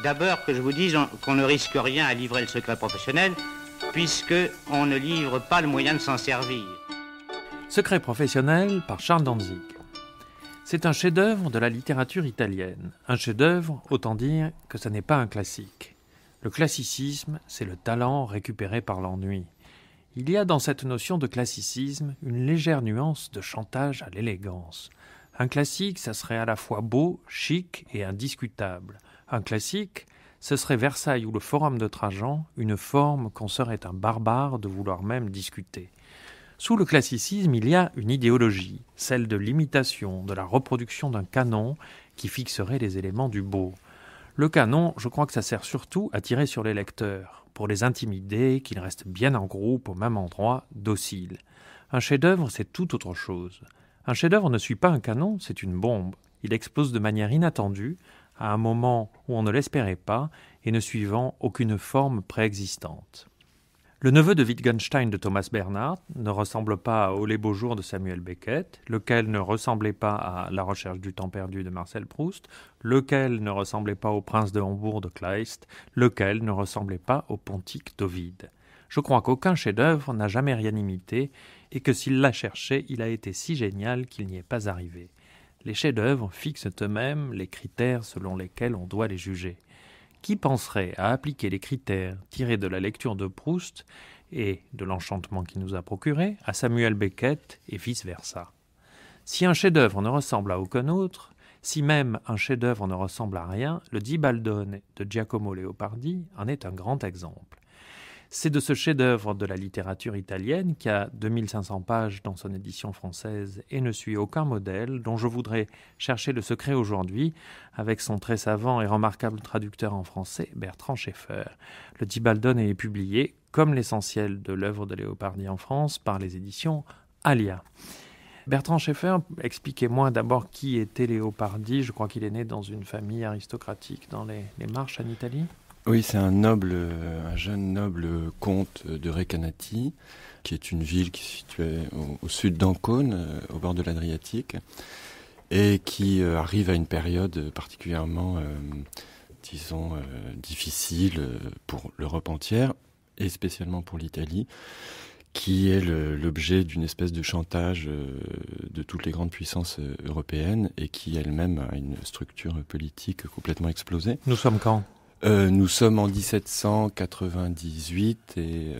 D'abord que je vous dise qu'on ne risque rien à livrer le secret professionnel, puisqu'on ne livre pas le moyen de s'en servir. Secret professionnel par Charles Danzig. C'est un chef-d'œuvre de la littérature italienne. Un chef-d'œuvre, autant dire que ce n'est pas un classique. Le classicisme, c'est le talent récupéré par l'ennui. Il y a dans cette notion de classicisme une légère nuance de chantage à l'élégance. Un classique, ça serait à la fois beau, chic et indiscutable. Un classique, ce serait Versailles ou le Forum de Trajan, une forme qu'on serait un barbare de vouloir même discuter. Sous le classicisme, il y a une idéologie, celle de l'imitation, de la reproduction d'un canon qui fixerait les éléments du beau. Le canon, je crois que ça sert surtout à tirer sur les lecteurs, pour les intimider, qu'ils restent bien en groupe, au même endroit, dociles. Un chef-d'œuvre, c'est tout autre chose. Un chef-d'œuvre ne suit pas un canon, c'est une bombe. Il explose de manière inattendue, à un moment où on ne l'espérait pas, et ne suivant aucune forme préexistante. Le neveu de Wittgenstein de Thomas Bernhard ne ressemble pas à Au les beaux jours de Samuel Beckett, lequel ne ressemblait pas à La recherche du temps perdu de Marcel Proust, lequel ne ressemblait pas au Prince de Hambourg de Kleist, lequel ne ressemblait pas au Pontique d'Ovide. Je crois qu'aucun chef-d'œuvre n'a jamais rien imité, et que s'il l'a cherché, il a été si génial qu'il n'y est pas arrivé. Les chefs-d'œuvre fixent eux-mêmes les critères selon lesquels on doit les juger. Qui penserait à appliquer les critères tirés de la lecture de Proust et de l'enchantement qu'il nous a procuré à Samuel Beckett et vice-versa? Si un chef-d'œuvre ne ressemble à aucun autre, si même un chef-d'œuvre ne ressemble à rien, le Di Baldone de Giacomo Leopardi en est un grand exemple. C'est de ce chef-d'œuvre de la littérature italienne qui a 2500 pages dans son édition française et ne suit aucun modèle, dont je voudrais chercher le secret aujourd'hui avec son très savant et remarquable traducteur en français, Bertrand Scheffer. Le Di Baldone est publié, comme l'essentiel de l'œuvre de Leopardi en France, par les éditions Alia. Bertrand Scheffer, expliquez-moi d'abord qui était Leopardi. Je crois qu'il est né dans une famille aristocratique dans les Marches en Italie. Oui, c'est un jeune noble comte de Recanati, qui est une ville qui se situait au sud d'Ancône, au bord de l'Adriatique, et qui arrive à une période particulièrement, difficile pour l'Europe entière, et spécialement pour l'Italie, qui est l'objet d'une espèce de chantage de toutes les grandes puissances européennes, et qui elle-même a une structure politique complètement explosée. Nous sommes quand ? Nous sommes en 1798 et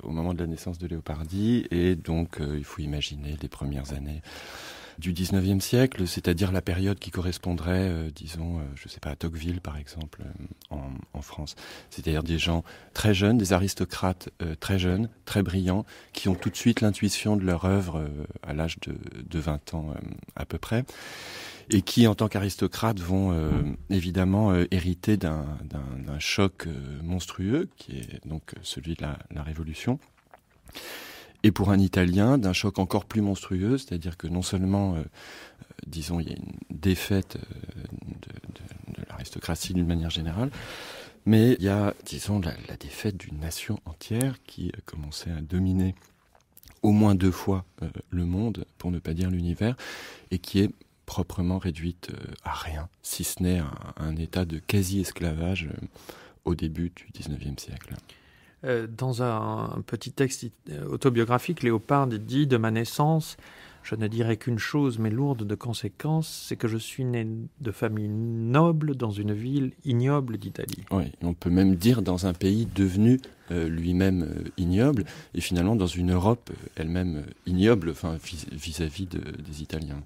au moment de la naissance de Leopardi, et donc il faut imaginer les premières années du 19e siècle, c'est-à-dire la période qui correspondrait, à Tocqueville par exemple, en France. C'est-à-dire des gens très jeunes, des aristocrates très jeunes, très brillants, qui ont tout de suite l'intuition de leur œuvre à l'âge de 20 ans à peu près, et qui, en tant qu'aristocrates, vont évidemment hériter d'un choc monstrueux, qui est donc celui de la Révolution. Et pour un Italien, d'un choc encore plus monstrueux, c'est-à-dire que non seulement, il y a une défaite de l'aristocratie d'une manière générale, mais il y a, la défaite d'une nation entière qui commençait à dominer au moins 2 fois le monde, pour ne pas dire l'univers, et qui est proprement réduite à rien, si ce n'est un état de quasi-esclavage au début du XIXe siècle. Dans un petit texte autobiographique, Léopardi dit « De ma naissance, je ne dirais qu'une chose, mais lourde de conséquences, c'est que je suis né de famille noble dans une ville ignoble d'Italie. » Oui, on peut même dire dans un pays devenu lui-même ignoble, et finalement dans une Europe elle-même ignoble, vis-à-vis des Italiens.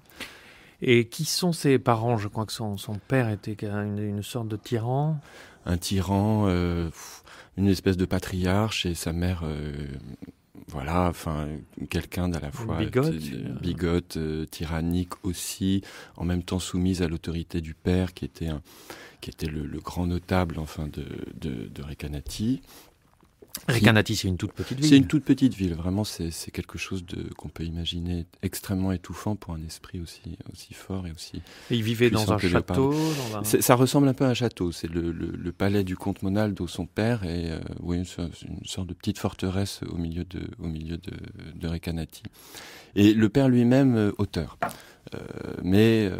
Et qui sont ses parents? Je crois que son père était une sorte de tyran. Un tyran, une espèce de patriarche, et sa mère, quelqu'un d'à la fois bigote, tyrannique aussi, en même temps soumise à l'autorité du père, qui était le grand notable de Recanati. Recanati, c'est une toute petite ville. C'est une toute petite ville, vraiment, c'est quelque chose qu'on peut imaginer extrêmement étouffant pour un esprit aussi fort et aussi. Et il vivait dans un château. Ça ressemble un peu à un château. C'est le palais du comte Monaldo, son père, et c'est une sorte de petite forteresse au milieu de Recanati. Et le père lui-même, auteur. Mais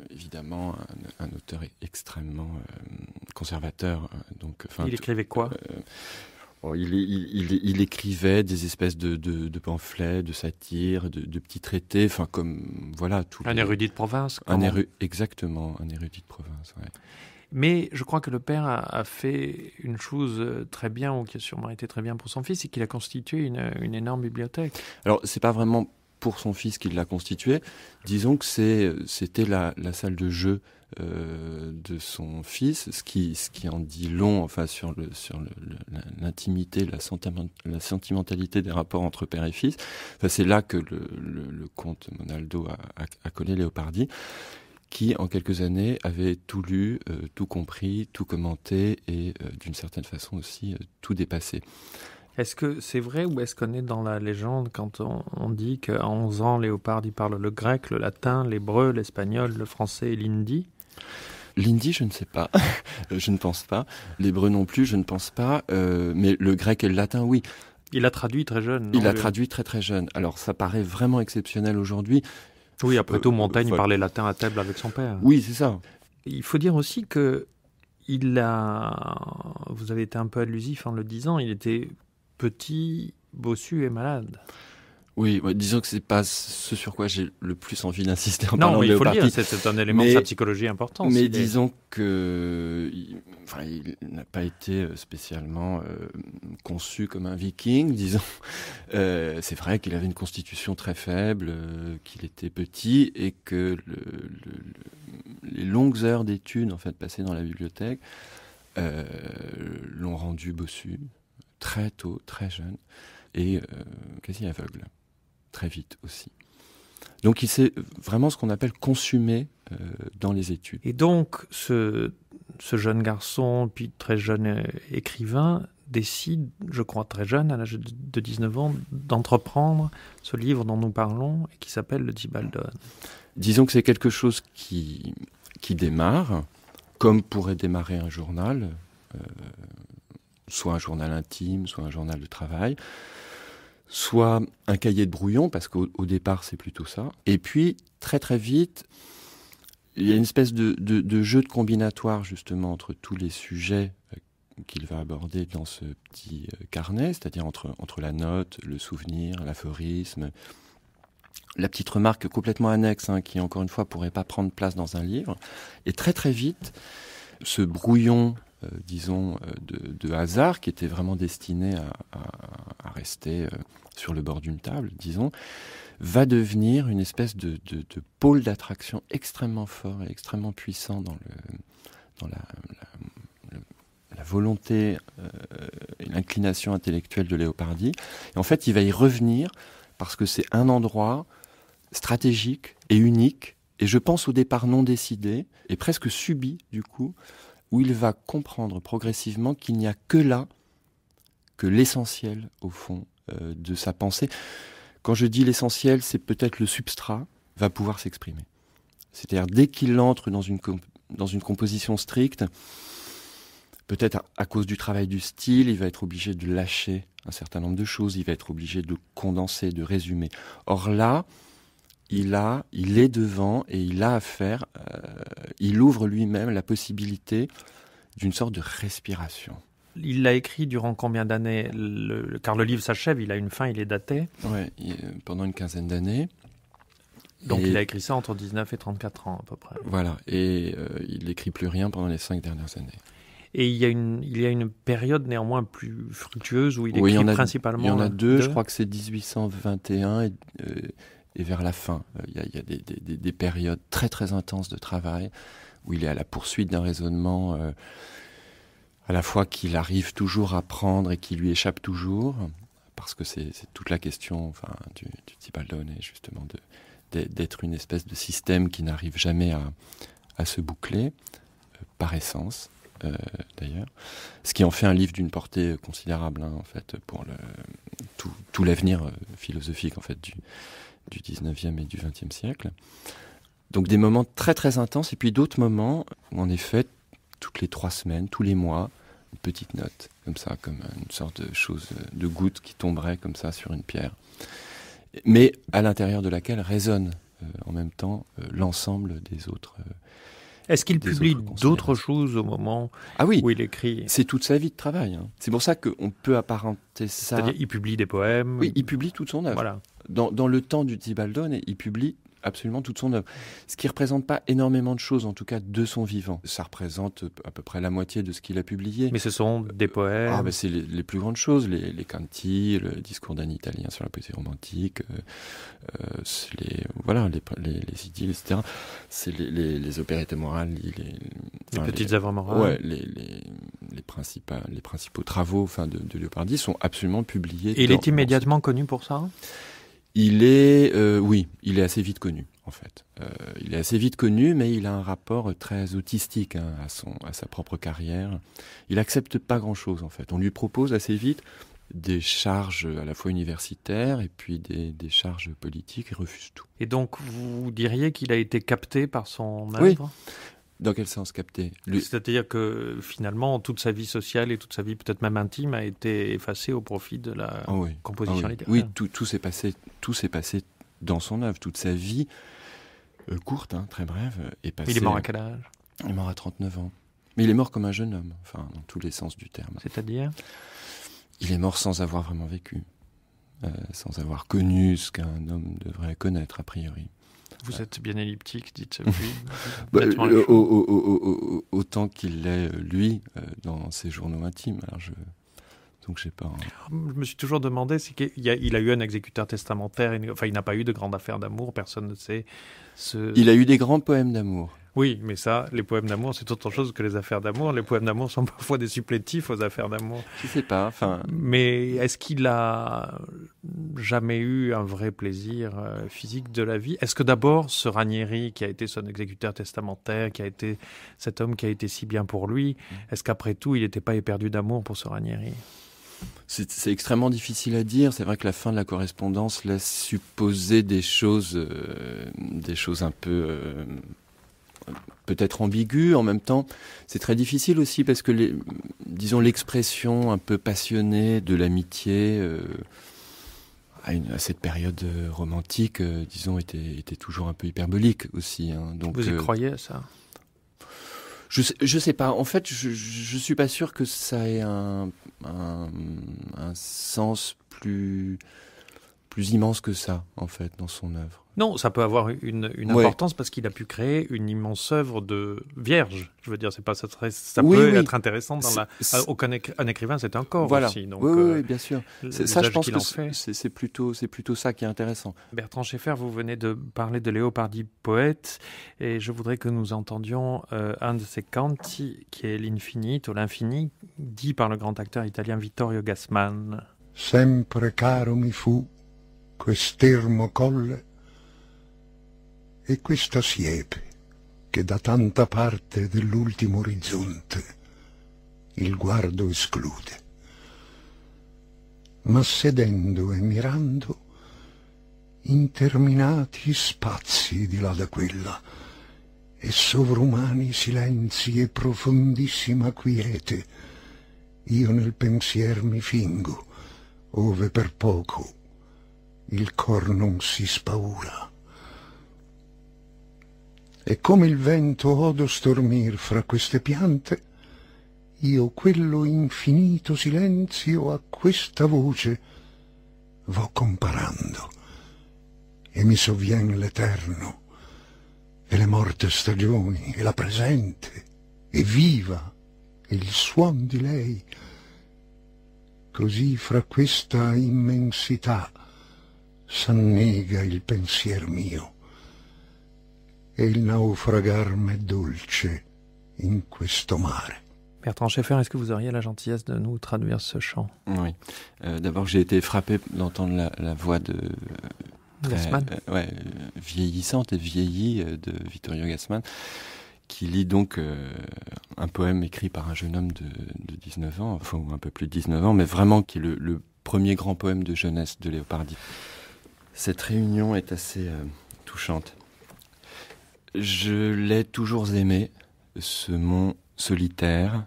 évidemment, un auteur extrêmement conservateur. Donc, il écrivait quoi? Il écrivait des espèces de pamphlets, de satires, de petits traités, enfin comme voilà tout. Un érudit de province. Exactement, un érudit de province. Ouais. Mais je crois que le père a fait une chose très bien, ou qui a sûrement été très bien pour son fils, c'est qu'il a constitué une énorme bibliothèque. Alors c'est pas vraiment pour son fils qu'il l'a constitué. Disons que c'était la salle de jeu de son fils, ce qui en dit long, enfin sur l'intimité, la sentimentalité des rapports entre père et fils. Enfin, c'est là que le comte Monaldo a connu Leopardi, qui en quelques années avait tout lu, tout compris, tout commenté et d'une certaine façon aussi tout dépassé. Est-ce que c'est vrai ou est-ce qu'on est dans la légende quand on dit qu'à 11 ans, Leopardi parle le grec, le latin, l'hébreu, l'espagnol, le français et l'hindi? L'hindi, je ne sais pas. Je ne pense pas. L'hébreu non plus, je ne pense pas. Mais le grec et le latin, oui. Il a traduit très jeune. Il a traduit très très jeune. Alors ça paraît vraiment exceptionnel aujourd'hui. Oui, après tout, Montaigne parlait latin à table avec son père. Oui, c'est ça. Il faut dire aussi que vous avez été un peu allusif en le disant, il était petit, bossu et malade. Oui, disons que c'est pas ce sur quoi j'ai le plus envie d'insister en parlant de Léopardi. Non, mais il faut le dire, c'est un élément de sa psychologie important. Mais disons que il n'a pas été spécialement conçu comme un viking, disons. C'est vrai qu'il avait une constitution très faible, qu'il était petit et que les longues heures d'études en fait passées dans la bibliothèque l'ont rendu bossu très tôt, très jeune et quasi aveugle. Très vite aussi. Donc il s'est vraiment ce qu'on appelle consumé dans les études. Et donc ce jeune garçon, puis très jeune écrivain, décide, je crois très jeune, à l'âge de 19 ans, d'entreprendre ce livre dont nous parlons et qui s'appelle Le Zibaldone. Disons que c'est quelque chose qui démarre, comme pourrait démarrer un journal, soit un journal intime, soit un journal de travail, soit un cahier de brouillon, parce qu'au départ, c'est plutôt ça. Et puis, très très vite, il y a une espèce de jeu de combinatoire, justement, entre tous les sujets qu'il va aborder dans ce petit carnet, c'est-à-dire entre la note, le souvenir, l'aphorisme, la petite remarque complètement annexe, qui, encore une fois, pourrait pas prendre place dans un livre. Et très très vite, ce brouillon disons, de hasard, qui était vraiment destiné à rester sur le bord d'une table, disons, va devenir une espèce de pôle d'attraction extrêmement fort et extrêmement puissant dans la volonté et l'inclination intellectuelle de Leopardi. Et en fait, il va y revenir parce que c'est un endroit stratégique et unique, et je pense au départ non décidé, et presque subi, du coup, où il va comprendre progressivement qu'il n'y a que là que l'essentiel, au fond, de sa pensée. Quand je dis l'essentiel, c'est peut-être le substrat, va pouvoir s'exprimer. C'est-à-dire, dès qu'il entre dans une composition stricte, peut-être à cause du travail du style, il va être obligé de lâcher un certain nombre de choses, il va être obligé de condenser, de résumer. Or là, il est devant et il a à faire, il ouvre lui-même la possibilité d'une sorte de respiration. Il l'a écrit durant combien d'années car le livre s'achève, il a une fin, il est daté. Oui, pendant une quinzaine d'années. Donc il a écrit ça entre 19 et 34 ans à peu près. Voilà, et il n'écrit plus rien pendant les 5 dernières années. Et il y a une période néanmoins plus fructueuse où il écrit principalement... Il y en a deux, je crois que c'est 1821 et vers la fin. Il y a des périodes très très intenses de travail où il est à la poursuite d'un raisonnement à la fois qu'il arrive toujours à prendre et qui lui échappe toujours, parce que c'est toute la question du Zibaldone, justement, d'être une espèce de système qui n'arrive jamais à se boucler, par essence. D'ailleurs, ce qui en fait un livre d'une portée considérable, en fait, pour tout l'avenir philosophique en fait du 19e et du 20e siècle. Donc des moments très très intenses, et puis d'autres moments où en effet, toutes les 3 semaines, tous les mois, une petite note, comme ça, comme une sorte de chose, de goutte qui tomberait comme ça sur une pierre, mais à l'intérieur de laquelle résonne en même temps l'ensemble des autres. Est-ce qu'il publie d'autres considérations. choses au moment Ah oui, où il écrit? c'est toute sa vie de travail. Hein. C'est pour ça qu'on peut apparenter ça. C'est-à-dire, il publie des poèmes. Oui, il publie toute son œuvre. Voilà. Dans le temps du Zibaldone, il publie absolument toute son œuvre. Ce qui ne représente pas énormément de choses, en tout cas de son vivant. Ça représente à peu près la moitié de ce qu'il a publié. Mais ce sont des poèmes. C'est les plus grandes choses, les canti, le discours d'un Italien sur la poésie romantique, les idylles, etc. C'est les opérettes morales, les petites œuvres morales. Ouais, les principaux travaux de Leopardi sont absolument publiés. Et il est immédiatement connu pour ça? Il est assez vite connu, en fait. Il est assez vite connu, mais il a un rapport très autistique à sa propre carrière. Il accepte pas grand-chose, en fait. On lui propose assez vite des charges à la fois universitaires et puis des charges politiques. Il refuse tout. Et donc, vous diriez qu'il a été capté par son œuvre? Oui. Dans quel sens capté? C'est-à-dire que finalement, toute sa vie sociale et toute sa vie peut-être même intime a été effacée au profit de la composition littéraire. Oui, tout s'est passé dans son œuvre. Toute sa vie, courte, très brève, est passée... Il est mort à quel âge? Il est mort à 39 ans. Mais il est mort comme un jeune homme, dans tous les sens du terme. C'est-à-dire? Il est mort sans avoir vraiment vécu, sans avoir connu ce qu'un homme devrait connaître, a priori. Vous êtes bien elliptique, dites autant qu'il l'est, lui, dans ses journaux intimes. Donc, je sais pas. Je me suis toujours demandé, il a eu un exécuteur testamentaire, il n'a pas eu de grande affaire d'amour, personne ne sait. Il a eu des grands poèmes d'amour. Oui, mais ça, les poèmes d'amour, c'est autre chose que les affaires d'amour. Les poèmes d'amour sont parfois des supplétifs aux affaires d'amour. Je sais pas, Mais est-ce qu'il a jamais eu un vrai plaisir physique de la vie? Est-ce que d'abord, ce Ranieri, qui a été son exécuteur testamentaire, qui a été cet homme qui a été si bien pour lui, est-ce qu'après tout, il n'était pas éperdu d'amour pour ce Ranieri? C'est extrêmement difficile à dire. C'est vrai que la fin de la correspondance laisse supposer des choses un peu... peut-être ambigu, en même temps, c'est très difficile aussi parce que, l'expression un peu passionnée de l'amitié à cette période romantique, était toujours un peu hyperbolique aussi. Donc, vous y croyez à ça? Je sais pas. En fait, je suis pas sûr que ça ait un sens plus immense que ça, en fait, dans son œuvre. Non, ça peut avoir une importance parce qu'il a pu créer une immense œuvre de vierge. Je veux dire, ça peut être intéressant un écrivain, c'est un corps aussi. Donc, oui, bien sûr. Ça, je pense que c'est plutôt ça qui est intéressant. Bertrand Scheffer, vous venez de parler de Leopardi poète, et je voudrais que nous entendions un de ses canti, qui est l'Infinito, l'infini, dit par le grand acteur italien Vittorio Gassman. Sempre caro mi fu quest'ermo colle e questa siepe che da tanta parte dell'ultimo orizzonte il guardo esclude. Ma sedendo e mirando interminati spazi di là da quella e sovrumani silenzi e profondissima quiete, io nel pensier mi fingo, ove per poco il cor non si spaura. E come il vento odo stormir fra queste piante, io quello infinito silenzio a questa voce vo comparando, e mi sovvien l'eterno, e le morte stagioni, e la presente, e viva, e il suon di lei. Così fra questa immensità s'annega il pensier mio, e il naufragar m'è dolce in questo mare. Bertrand Scheffer, est-ce que vous auriez la gentillesse de nous traduire ce chant? Oui. D'abord, j'ai été frappé d'entendre la voix de... Gassman. Vieillissante et vieillie de Vittorio Gassman, qui lit donc un poème écrit par un jeune homme de 19 ans, enfin un peu plus de 19 ans, mais vraiment qui est le premier grand poème de jeunesse de Leopardi. Cette réunion est assez touchante. Je l'ai toujours aimé, ce mont solitaire,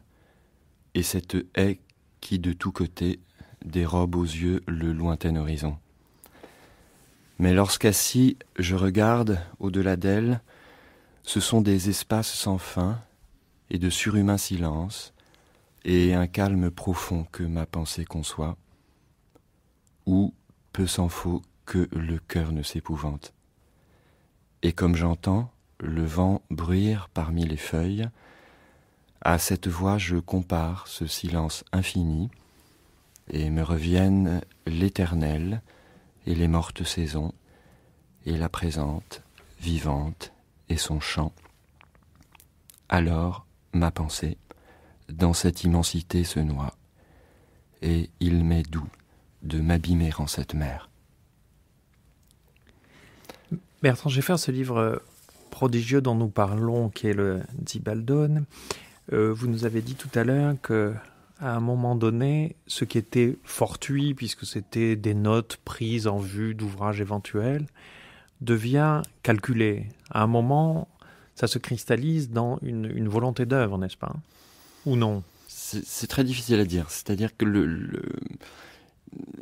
et cette haie qui de tous côtés dérobe aux yeux le lointain horizon. Mais lorsqu'assis, je regarde au-delà d'elle, ce sont des espaces sans fin et de surhumains silences, et un calme profond que ma pensée conçoit, où peu s'en faut que le cœur ne s'épouvante. Et comme j'entends le vent bruire parmi les feuilles, à cette voix je compare ce silence infini, et me reviennent l'éternel et les mortes saisons, et la présente, vivante, et son chant. Alors, ma pensée, dans cette immensité se noie, et il m'est doux de m'abîmer en cette mer. Bertrand Scheffer, ce livre prodigieux dont nous parlons, qui est le Zibaldone, vous nous avez dit tout à l'heure que à un moment donné, ce qui était fortuit, puisque c'était des notes prises en vue d'ouvrages éventuels, devient calculé. À un moment, ça se cristallise dans une volonté d'œuvre, n'est-ce pas ? Ou non ? C'est très difficile à dire. C'est-à-dire que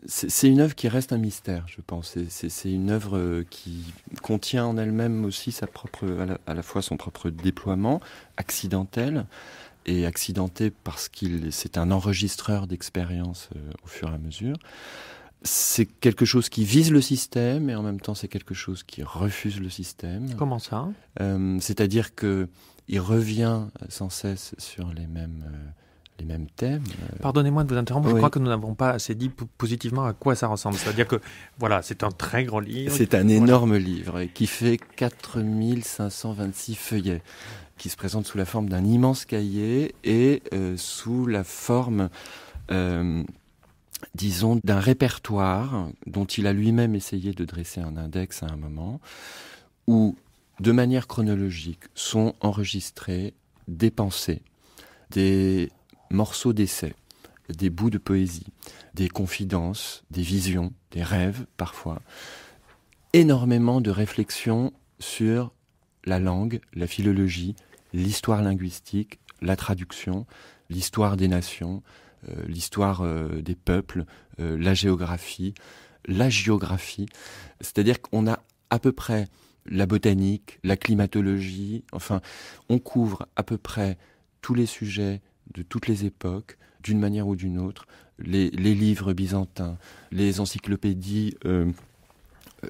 c'est une œuvre qui reste un mystère, je pense. C'est une œuvre qui contient en elle-même aussi sa propre, à la fois son propre déploiement accidentel, et accidenté parce c'est un enregistreur d'expériences au fur et à mesure. C'est quelque chose qui vise le système et en même temps c'est quelque chose qui refuse le système. Comment ça ? C'est-à-dire que il revient sans cesse sur les mêmes thèmes. Pardonnez-moi de vous interrompre, oui. Je crois que nous n'avons pas assez dit positivement à quoi ça ressemble. C'est-à-dire que, voilà, c'est un très grand livre. C'est un énorme livre qui fait 4526 feuillets, qui se présente sous la forme d'un immense cahier et sous la forme, disons, d'un répertoire dont il a lui-même essayé de dresser un index à un moment, où, de manière chronologique, sont enregistrés des pensées, des morceaux d'essais, des bouts de poésie, des confidences, des visions, des rêves parfois, énormément de réflexions sur la langue, la philologie, l'histoire linguistique, la traduction, l'histoire des nations, l'histoire des peuples, la géographie, la géographie. C'est-à-dire qu'on a à peu près la botanique, la climatologie, enfin, on couvre à peu près tous les sujets de toutes les époques, d'une manière ou d'une autre, les livres byzantins, les encyclopédies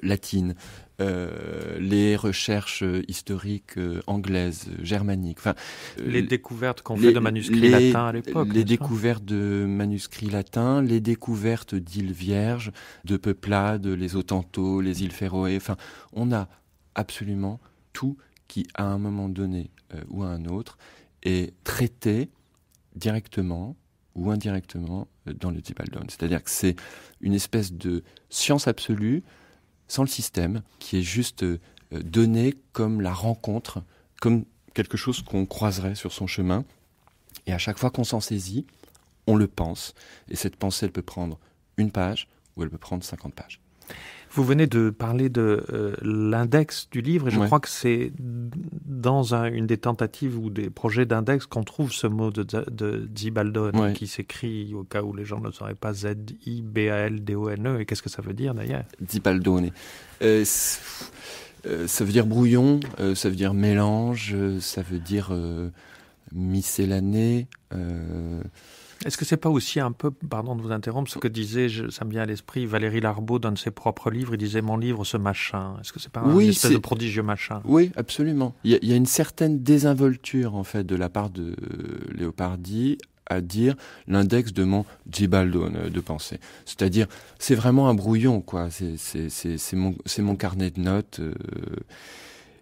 latines, les recherches historiques anglaises, germaniques. Enfin, les découvertes qu'on fait de manuscrits latins à l'époque. Les découvertes de manuscrits latins, les découvertes d'îles vierges, de peuplades, les Ottanto, les îles Féroé. Enfin, on a absolument tout qui, à un moment donné ou à un autre, est traité directement ou indirectement dans le Zibaldone. C'est-à-dire que c'est une espèce de science absolue sans le système, qui est juste donné comme la rencontre, comme quelque chose qu'on croiserait sur son chemin. Et à chaque fois qu'on s'en saisit, on le pense. Et cette pensée, elle peut prendre une page ou elle peut prendre 50 pages. Vous venez de parler de l'index du livre, et je crois que c'est dans une des tentatives ou des projets d'index qu'on trouve ce mot de Zibaldone, qui s'écrit, au cas où les gens ne le sauraient pas, Z-I-B-A-L-D-O-N-E. Et qu'est-ce que ça veut dire d'ailleurs ? Zibaldone. Ça veut dire brouillon, ça veut dire mélange, ça veut dire miscellané. Est-ce que c'est pas aussi un peu, pardon de vous interrompre, ce que disait, ça me vient à l'esprit, Valérie Larbaud dans ses propres livres, il disait « mon livre, ce machin ». Est-ce que c'est pas une espèce de prodigieux machin ? Oui, absolument. Il y a une certaine désinvolture, en fait, de la part de Leopardi à dire l'index de mon Zibaldone de pensée. C'est-à-dire, c'est vraiment un brouillon, quoi. C'est mon carnet de notes.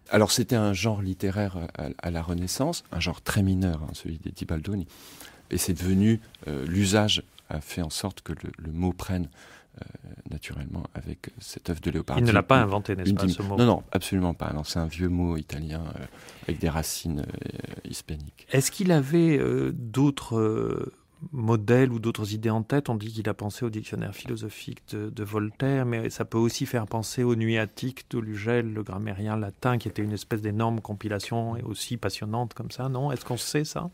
Alors, c'était un genre littéraire à la Renaissance, un genre très mineur, celui des Zibaldoni. Et c'est devenu, l'usage a fait en sorte que le mot prenne naturellement avec cette œuvre de Leopardi. Il ne l'a pas inventé, n'est-ce pas, ce mot ? Non, absolument pas. Non, c'est un vieux mot italien avec des racines hispaniques. Est-ce qu'il avait d'autres modèles ou d'autres idées en tête ? On dit qu'il a pensé au dictionnaire philosophique de Voltaire, mais ça peut aussi faire penser aux Nuits attiques d'Olugel, le grammairien latin, qui était une espèce d'énorme compilation et aussi passionnante comme ça, non ? Est-ce qu'on sait ça ?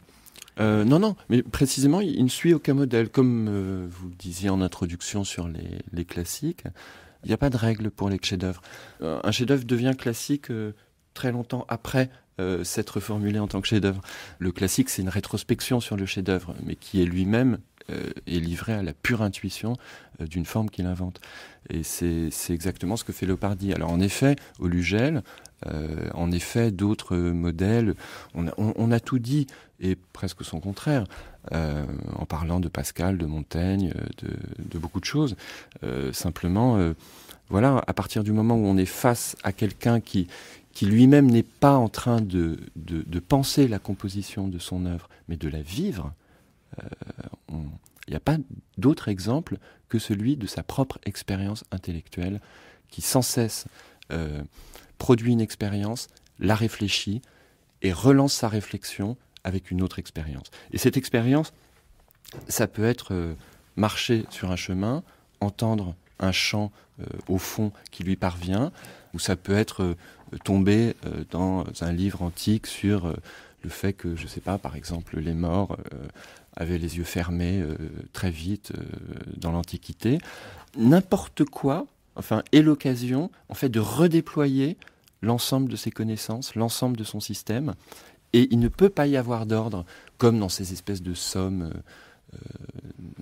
Non, mais précisément, il ne suit aucun modèle. Comme vous le disiez en introduction sur les classiques, Il n'y a pas de règle pour les chefs-d'œuvre. Un chef-d'œuvre devient classique très longtemps après s'être formulé en tant que chef-d'œuvre. Le classique, c'est une rétrospection sur le chef-d'œuvre, mais qui est lui-même est livré à la pure intuition d'une forme qu'il invente. Et c'est exactement ce que fait Leopardi. Alors en effet, au Lugel, en effet, d'autres modèles, on a tout dit, et presque son contraire, en parlant de Pascal, de Montaigne, de beaucoup de choses. Simplement, voilà, à partir du moment où on est face à quelqu'un qui lui-même n'est pas en train de penser la composition de son œuvre, mais de la vivre, il n'y a pas d'autre exemple que celui de sa propre expérience intellectuelle qui sans cesse produit une expérience, la réfléchit et relance sa réflexion avec une autre expérience. Et cette expérience, ça peut être marcher sur un chemin, entendre un chant au fond qui lui parvient, ou ça peut être tomber dans un livre antique sur le fait que, je ne sais pas, par exemple, les morts avaient les yeux fermés très vite dans l'Antiquité. N'importe quoi, enfin, est l'occasion, en fait, de redéployer l'ensemble de ses connaissances, l'ensemble de son système, et il ne peut pas y avoir d'ordre, comme dans ces espèces de sommes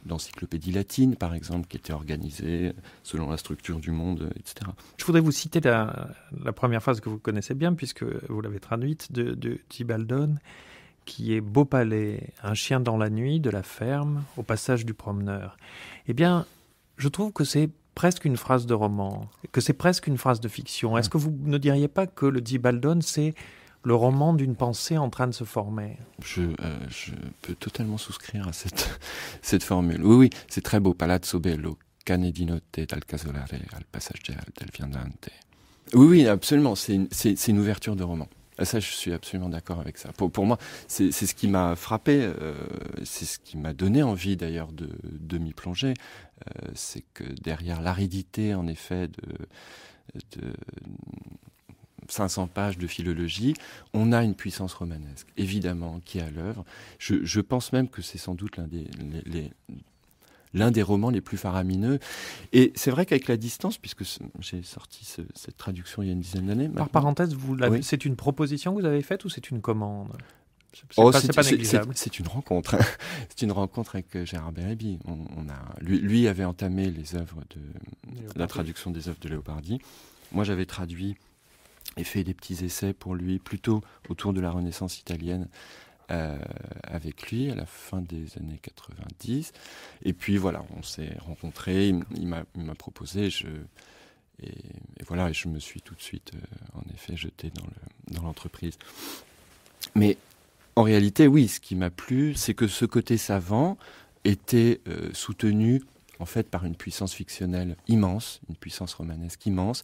d'encyclopédie latine, par exemple, qui étaient organisées selon la structure du monde, etc. Je voudrais vous citer la première phrase que vous connaissez bien, puisque vous l'avez traduite, de Gibaldone, qui est « Beau palais, un chien dans la nuit, de la ferme, au passage du promeneur ». Eh bien, je trouve que c'est presque une phrase de roman, que c'est presque une phrase de fiction. Est-ce que vous ne diriez pas que le Gibaldone, c'est le roman d'une pensée en train de se former? Je peux totalement souscrire à cette formule. Oui, c'est très beau. Palazzo bello, cane di notte, dal casolare al passaggio del viandante. Oui, absolument. C'est une ouverture de roman. Ça, je suis absolument d'accord avec ça. Pour moi, c'est ce qui m'a frappé, c'est ce qui m'a donné envie d'ailleurs de m'y plonger. C'est que derrière l'aridité, en effet, de 500 pages de philologie, on a une puissance romanesque, évidemment, qui est à l'œuvre. Je pense même que c'est sans doute l'un des romans les plus faramineux. Et c'est vrai qu'avec la distance, puisque j'ai sorti cette traduction il y a une dizaine d'années... Par parenthèse, oui. C'est une proposition que vous avez faite ou c'est une commande? C'est pas négligeable. C'est une rencontre. C'est une rencontre avec Gérard Bérébi. Lui avait entamé les œuvres la traduction des œuvres de Leopardi. Moi, j'avais traduit et fait des petits essais pour lui, plutôt autour de la Renaissance italienne, avec lui à la fin des années 90. Et puis voilà, on s'est rencontrés, il m'a proposé, et voilà, et je me suis tout de suite, en effet, jeté dans l'entreprise. Mais en réalité, oui, ce qui m'a plu, c'est que ce côté savant était soutenu en fait par une puissance fictionnelle immense, une puissance romanesque immense,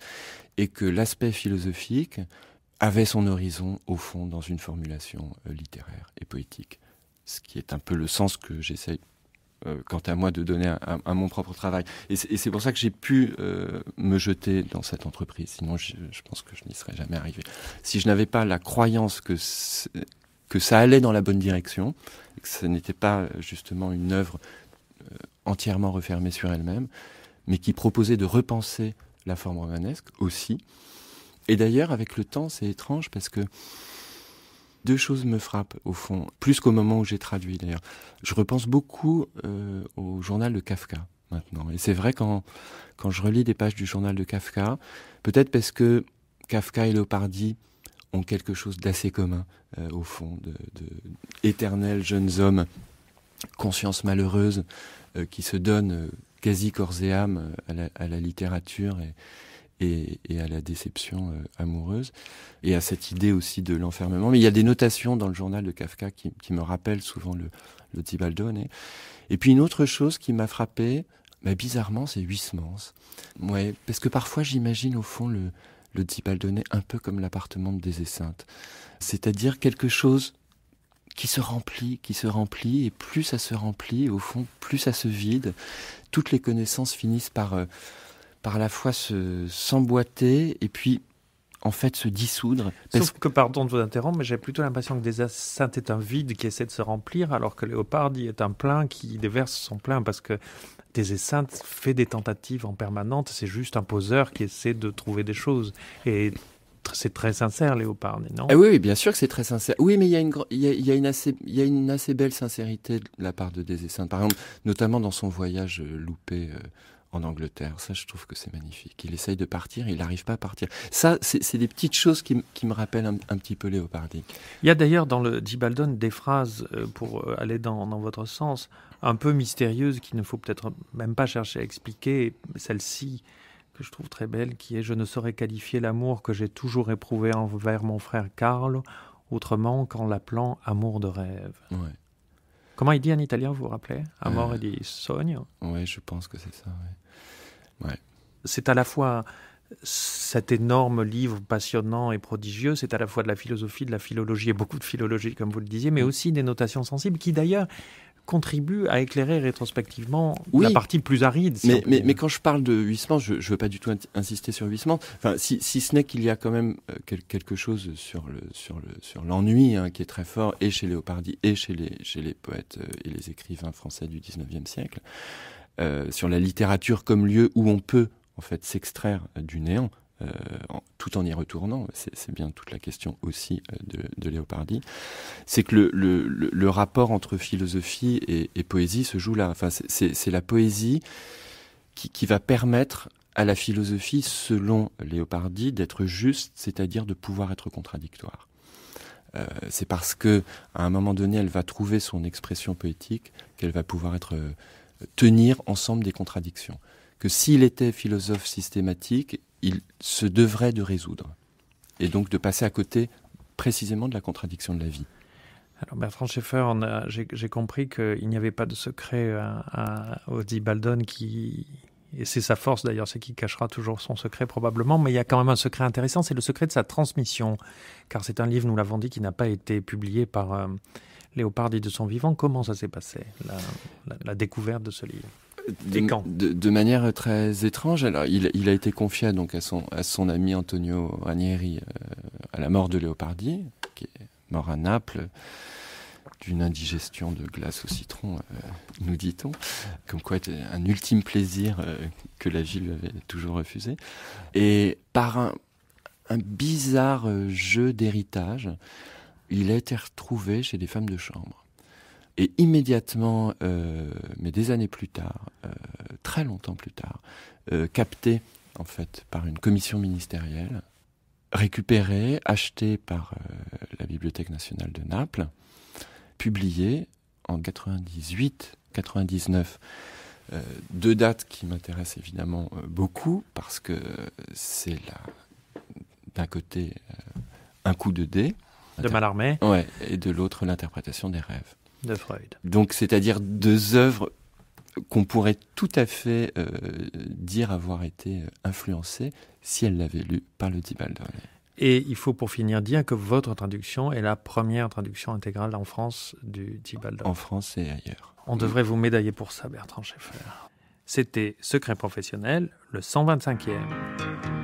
et que l'aspect philosophique avait son horizon, au fond, dans une formulation littéraire et poétique. Ce qui est un peu le sens que j'essaie, quant à moi, de donner à mon propre travail. Et c'est pour ça que j'ai pu me jeter dans cette entreprise. Sinon, je pense que je n'y serais jamais arrivé. Si je n'avais pas la croyance que ça allait dans la bonne direction, et que ce n'était pas justement une œuvre entièrement refermée sur elle-même, mais qui proposait de repenser la forme romanesque aussi. Et d'ailleurs, avec le temps, c'est étrange parce que deux choses me frappent, au fond, plus qu'au moment où j'ai traduit d'ailleurs. Je repense beaucoup au journal de Kafka maintenant. Et c'est vrai quand je relis des pages du journal de Kafka, peut-être parce que Kafka et Leopardi ont quelque chose d'assez commun, au fond, de éternels jeunes hommes, conscience malheureuse, qui se donnent quasi corps et âme à la littérature et à la déception amoureuse, et à cette idée aussi de l'enfermement. Mais il y a des notations dans le journal de Kafka qui me rappellent souvent le Gibaldone. Et puis une autre chose qui m'a frappé, bizarrement, c'est Huysmans. Ouais, parce que parfois j'imagine au fond le Gibaldone un peu comme l'appartement de Des Esseintes. C'est-à-dire quelque chose qui se remplit, et plus ça se remplit, au fond, plus ça se vide. Toutes les connaissances finissent par à la fois s'emboîter, et puis en fait se dissoudre. Sauf que, pardon de vous interrompre, mais j'ai plutôt l'impression que Des Esseintes est un vide qui essaie de se remplir, alors que Léopardi est un plein qui déverse son plein, parce que Des Esseintes fait des tentatives en permanente, c'est juste un poseur qui essaie de trouver des choses. Et c'est très sincère, Léopardi, non ? Ah oui, bien sûr que c'est très sincère. Oui, mais il y a une assez belle sincérité de la part de Des Esseintes. Par exemple, notamment dans son voyage loupé en Angleterre. Ça, je trouve que c'est magnifique. Il essaye de partir, il n'arrive pas à partir. Ça, c'est des petites choses qui me rappellent un petit peu Léopardi. Il y a d'ailleurs dans le Dibaldon des phrases, pour aller dans votre sens, un peu mystérieuses qu'il ne faut peut-être même pas chercher à expliquer. Celle-ci, que je trouve très belle, qui est « Je ne saurais qualifier l'amour que j'ai toujours éprouvé envers mon frère Carlo, autrement qu'en l'appelant amour de rêve. » Ouais. Comment il dit en italien, vous vous rappelez ? Amore di sogno. Ouais, je pense que c'est ça, ouais. C'est à la fois cet énorme livre passionnant et prodigieux, c'est à la fois de la philosophie, de la philologie, et beaucoup de philologie, comme vous le disiez, mais aussi des notations sensibles qui, d'ailleurs, contribuent à éclairer rétrospectivement la partie plus aride. Mais quand je parle de Huysmans, je ne veux pas du tout insister sur Huysmans. Enfin, si ce n'est qu'il y a quand même quelque chose sur l'ennui qui est très fort, et chez Léopardi, et chez les poètes et les écrivains français du XIXe siècle, sur la littérature comme lieu où on peut en fait s'extraire du néant, tout en y retournant. C'est bien toute la question aussi de Léopardi. C'est que le rapport entre philosophie et poésie se joue là. Enfin, c'est la poésie qui va permettre à la philosophie, selon Léopardi, d'être juste, c'est-à-dire de pouvoir être contradictoire. C'est parce que à un moment donné, elle va trouver son expression poétique qu'elle va pouvoir tenir ensemble des contradictions. Que s'il était philosophe systématique, il se devrait de résoudre. Et donc de passer à côté précisément de la contradiction de la vie. Alors Bertrand Schaeffer, j'ai compris qu'il n'y avait pas de secret au Dibaldon et c'est sa force d'ailleurs, c'est qu'il cachera toujours son secret probablement, mais il y a quand même un secret intéressant, c'est le secret de sa transmission. Car c'est un livre, nous l'avons dit, qui n'a pas été publié par Léopardi de son vivant. Comment ça s'est passé, la découverte de ce livre ? De manière très étrange. Alors, il a été confié donc à son ami Antonio Ranieri à la mort de Léopardi, qui est mort à Naples d'une indigestion de glace au citron, nous dit-on, comme quoi était un ultime plaisir que la vie lui avait toujours refusé. Et par un bizarre jeu d'héritage, il a été retrouvé chez des femmes de chambre. Et immédiatement, mais des années plus tard, très longtemps plus tard, capté en fait par une commission ministérielle, récupéré, acheté par la Bibliothèque nationale de Naples, publié en 98-99. Deux dates qui m'intéressent évidemment beaucoup parce que c'est d'un côté un coup de dé de Mallarmé, ouais, et de l'autre l'interprétation des rêves de Freud. Donc, c'est-à-dire deux œuvres qu'on pourrait tout à fait dire avoir été influencées si elles l'avaient lues par le Dibaldon. Et il faut pour finir dire que votre traduction est la première traduction intégrale en France du Dibaldon. En France et ailleurs. On devrait vous médailler pour ça, Bertrand Schaeffer. C'était Secret professionnel, le 125e.